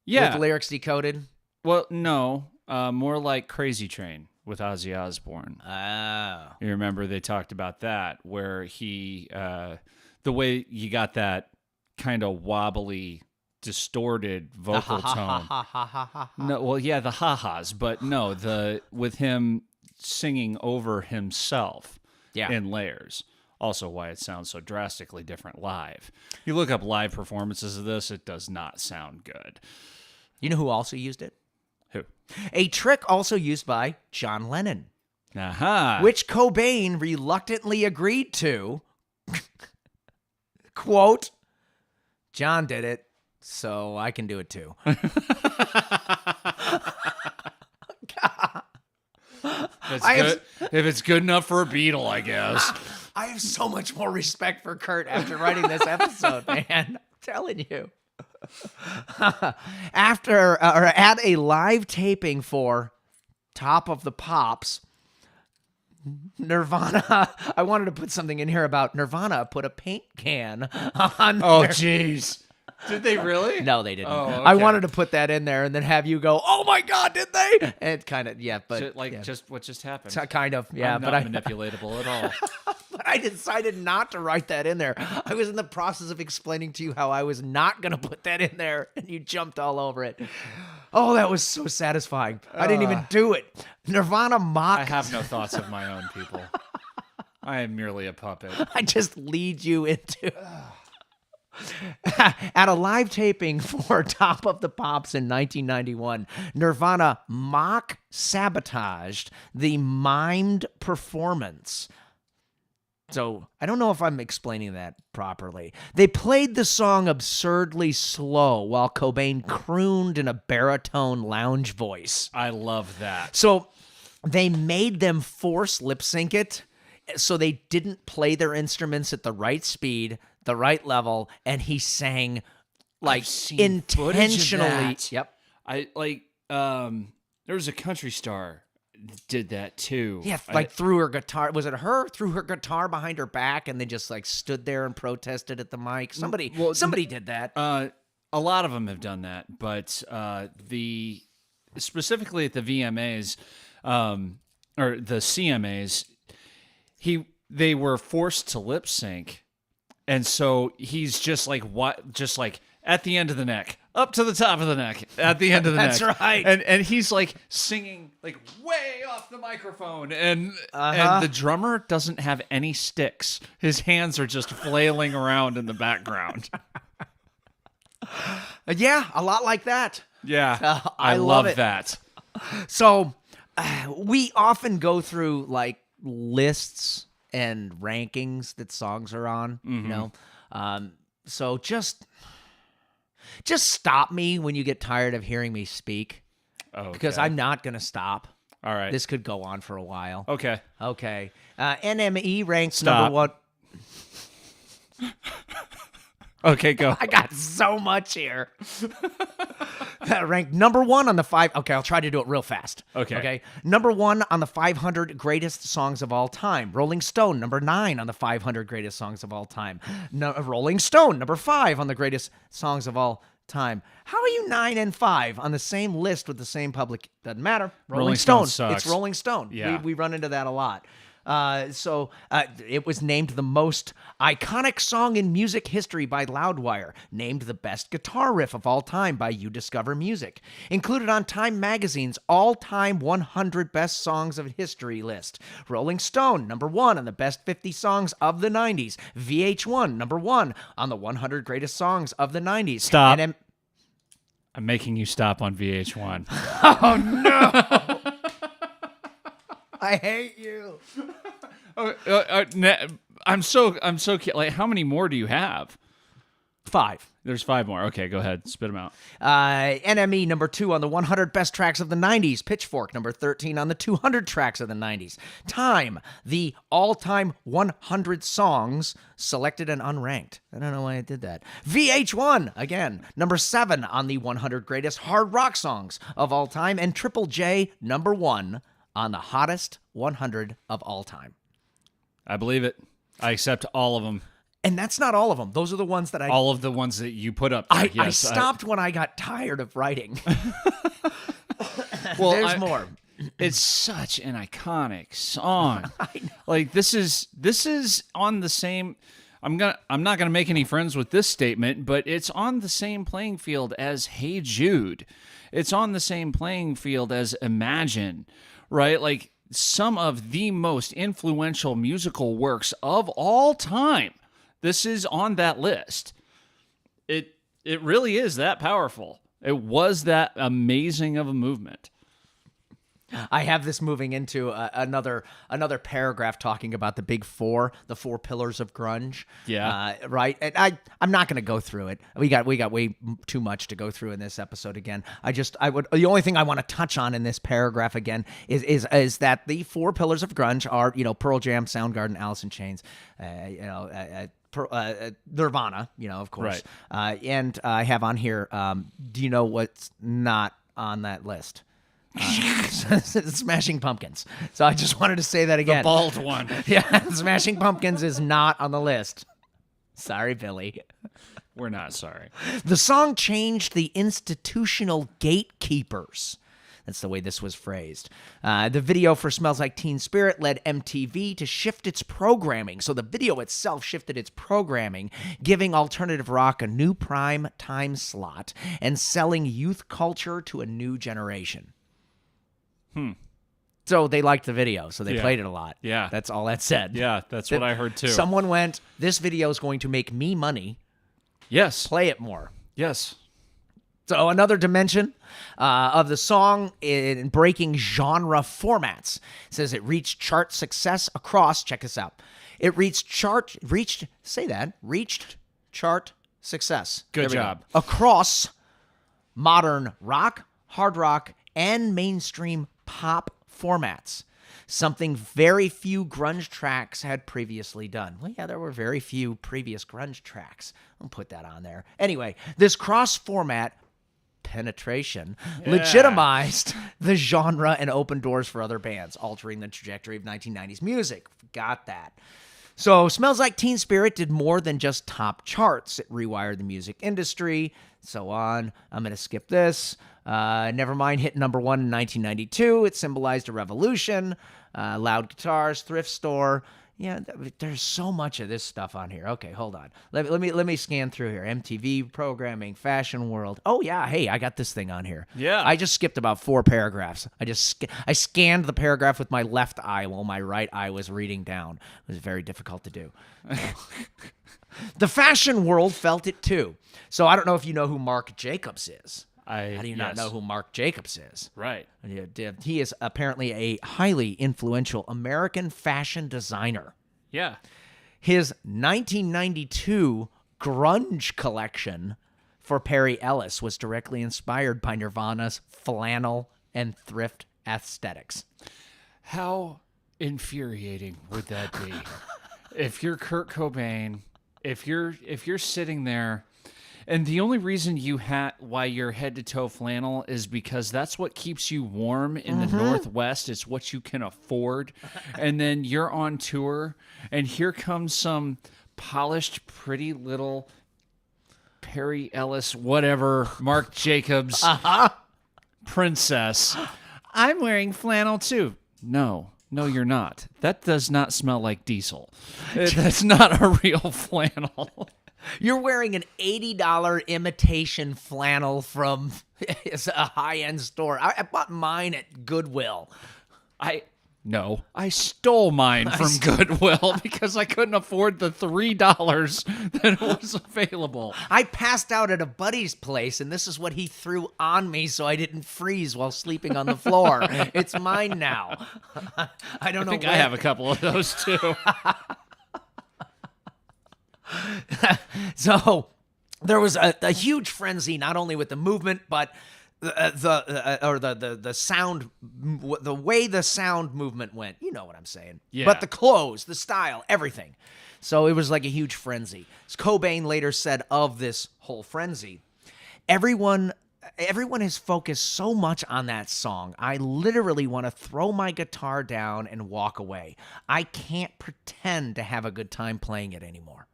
Yeah. With lyrics decoded. Well, no. More like Crazy Train with Ozzy Osbourne. Oh. You remember they talked about that, where he, the way you got that kind of wobbly, distorted vocal tone. No, well, yeah, the ha-has, but no, with him singing over himself in layers. Also why it sounds so drastically different live. You look up live performances of this, it does not sound good. You know who also used it? Who? A trick also used by John Lennon. Aha. Which Cobain reluctantly agreed to. Quote, "John did it, so I can do it too." If it's good enough for a Beatle, I guess. I have so much more respect for Kurt after writing this episode, man. I'm telling you. At a live taping for Top of the Pops, Nirvana, I wanted to put something in here about Nirvana put a paint can on Oh, jeez. Did they really? No, they didn't. Oh, okay. I wanted to put that in there and then have you go, "Oh my God, did they?" And it kind of, but just what just happened. Kind of, yeah. I'm not manipulatable at all. But I decided not to write that in there. I was in the process of explaining to you how I was not going to put that in there, and you jumped all over it. Oh, that was so satisfying. I didn't even do it. Nirvana mock. I have no thoughts of my own, people. I am merely a puppet. I just lead you into... At a live taping for Top of the Pops in 1991, Nirvana mock sabotaged the mimed performance. So I don't know if I'm explaining that properly. They played the song absurdly slow while Cobain crooned in a baritone lounge voice. I love that. So they made them force lip sync it, so they didn't play their instruments at the right speed, the right level, and he sang like I've seen footage of intentionally. that. Yep. I like there was a country star that did that too. Yeah, like threw her guitar. Was it her? Threw her guitar behind her back and then just like stood there and protested at the mic. Somebody did that. A lot of them have done that, but specifically at the VMAs or the CMAs, they were forced to lip sync, and so he's just like at the end of the neck, up to the top of the neck, at the end of the neck. That's right. And he's like singing like way off the microphone, and the drummer doesn't have any sticks. His hands are just flailing around in the background. Yeah, a lot like that. Yeah, I love it. that. So we often go through like lists and rankings that songs are on, you know. So just stop me when you get tired of hearing me speak, because I'm not going to stop. All right. This could go on for a while. Okay. NME ranks Stop. number one. Okay, go. I got so much here. Ranked number one on the five. Okay, I'll try to do it real fast. Okay. Number one on the 500 greatest songs of all time. Rolling Stone, number 9 on the 500 greatest songs of all time. Rolling Stone, number 5 on the greatest songs of all time. How are you 9 and 5 on the same list with the same public? Doesn't matter. Rolling Stone sucks. It's Rolling Stone. Yeah. We run into that a lot. So it was named the most iconic song in music history by Loudwire, named the best guitar riff of all time by You Discover Music, included on Time Magazine's all-time 100 best songs of history list. Rolling Stone, number 1 on the best 50 songs of the 90s. VH1, number 1 on the 100 greatest songs of the 90s. Stop. I'm making you stop on VH1. Oh, no! I hate you. I'm so like, how many more do you have? 5. There's 5 more. Okay, go ahead. Spit them out. NME, number 2 on the 100 best tracks of the 90s. Pitchfork, number 13 on the 200 tracks of the 90s. Time, the all-time 100 songs selected and unranked. I don't know why I did that. VH1, again, number 7 on the 100 greatest hard rock songs of all time. And Triple J, number 1 on the hottest 100 of all time. I believe it. I accept all of them. And that's not all of them. Those are the ones that all of the ones that you put up there. I stopped when I got tired of writing. Well, there's more. It's such an iconic song. Like this is on the same. I'm not gonna make any friends with this statement, but it's on the same playing field as Hey Jude. It's on the same playing field as Imagine, right? Like some of the most influential musical works of all time. This is on that list. It really is that powerful. It was that amazing of a movement. I have this moving into another paragraph talking about the big four, the 4 pillars of grunge. Yeah. Right. And I'm not going to go through it. We got way too much to go through in this episode again. The only thing I want to touch on in this paragraph again is that the 4 pillars of grunge are, Pearl Jam, Soundgarden, Alice in Chains, Nirvana, of course. Right. And I have on here, do you know what's not on that list? Smashing Pumpkins. So I just wanted to say that again. The bald one. Yeah, Smashing Pumpkins is not on the list. Sorry, Billy. We're not sorry. The song changed the institutional gatekeepers. That's the way this was phrased. The video for Smells Like Teen Spirit led MTV to shift its programming. So the video itself shifted its programming, giving alternative rock a new prime time slot and selling youth culture to a new generation. So they liked the video, so they played it a lot. Yeah. That's all that said. Yeah, that's what I heard too. Someone went, this video is going to make me money. Yes. Play it more. Yes. So another dimension of the song in breaking genre formats. It says it reached chart success across, check this out. It reached chart success. Good job. Across modern rock, hard rock, and mainstream pop formats. something very few grunge tracks had previously done. Well, yeah, there were very few previous grunge tracks. I'll put that on there. Anyway, this cross-format penetration legitimized the genre and opened doors for other bands, altering the trajectory of 1990s music. Got that. So Smells Like Teen Spirit did more than just top charts. It rewired the music industry, so on. I'm going to skip this. Nevermind hit number 1 in 1992. It symbolized a revolution. Loud guitars, thrift store. Yeah, there's so much of this stuff on here. Okay, hold on. Let me scan through here. MTV programming, fashion world. Oh yeah, hey, I got this thing on here. Yeah. I just skipped about 4 paragraphs. I scanned the paragraph with my left eye while my right eye was reading down. It was very difficult to do. The fashion world felt it too. So I don't know if you know who Marc Jacobs is. How do you not know who Marc Jacobs is? Right. He is apparently a highly influential American fashion designer. Yeah. His 1992 grunge collection for Perry Ellis was directly inspired by Nirvana's flannel and thrift aesthetics. How infuriating would that be? If you're Kurt Cobain, if you're sitting there, and the only reason why you're head to toe flannel is because that's what keeps you warm in the Northwest. It's what you can afford. And then you're on tour, and here comes some polished, pretty little Perry Ellis, whatever, Marc Jacobs princess. I'm wearing flannel too. No, you're not. That does not smell like diesel. That's not a real flannel. You're wearing an $80 imitation flannel from a high-end store. I bought mine at Goodwill. No, I stole mine from Goodwill because I couldn't afford the $3 that was available. I passed out at a buddy's place, and this is what he threw on me so I didn't freeze while sleeping on the floor. It's mine now. I don't know. I think I have a couple of those too. So there was a huge frenzy, not only with the movement, but the sound, the way the sound movement went. You know what I'm saying? Yeah. But the clothes, the style, everything. So it was like a huge frenzy. As Cobain later said of this whole frenzy, everyone has focused so much on that song. I literally want to throw my guitar down and walk away. I can't pretend to have a good time playing it anymore.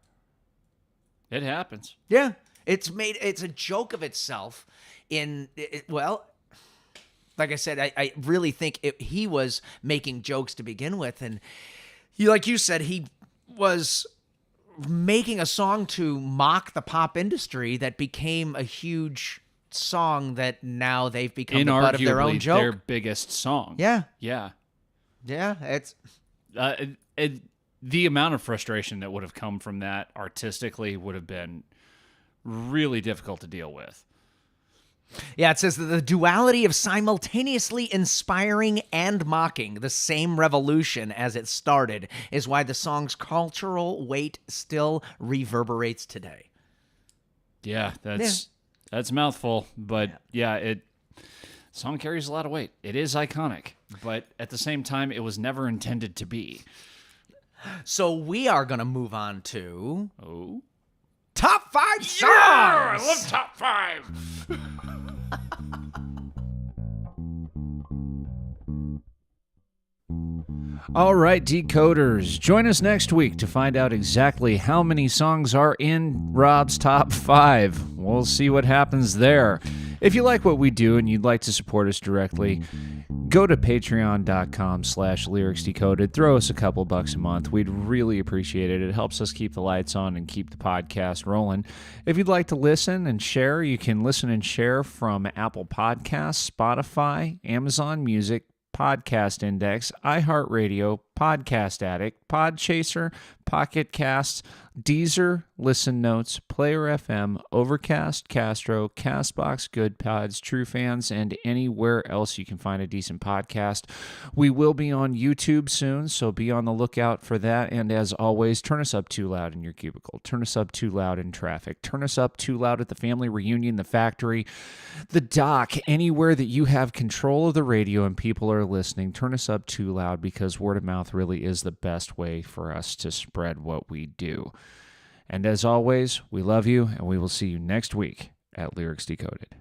It happens. Yeah. It's a joke of itself well, like I said, I really think he was making jokes to begin with. And like you said, he was making a song to mock the pop industry that became a huge song that now they've become the butt of their own joke. Their biggest song. Yeah. Yeah. Yeah. It's the amount of frustration that would have come from that artistically would have been really difficult to deal with. Yeah, it says that the duality of simultaneously inspiring and mocking the same revolution as it started is why the song's cultural weight still reverberates today. Yeah, that's a mouthful, but song carries a lot of weight. It is iconic, but at the same time, it was never intended to be. So we are going to move on to Top 5 songs. Yeah, I love Top 5. All right, decoders, join us next week to find out exactly how many songs are in Rob's Top 5. We'll see what happens there. If you like what we do and you'd like to support us directly, go to patreon.com/lyricsdecoded. Throw us a couple bucks a month. We'd really appreciate it. It helps us keep the lights on and keep the podcast rolling. If you'd like to listen and share, you can listen and share from Apple Podcasts, Spotify, Amazon Music, Podcast Index, iHeartRadio, Podcast Addict, Podchaser, Pocket Casts, Deezer, Listen Notes, Player FM, Overcast, Castro, Castbox, Good Pods, True Fans, and anywhere else you can find a decent podcast. We will be on YouTube soon, so be on the lookout for that. And as always, turn us up too loud in your cubicle. Turn us up too loud in traffic. Turn us up too loud at the family reunion, the factory, the dock, anywhere that you have control of the radio and people are listening. Turn us up too loud, because word of mouth really is the best way for us to spread what we do. And as always, we love you, and we will see you next week at Lyrics Decoded.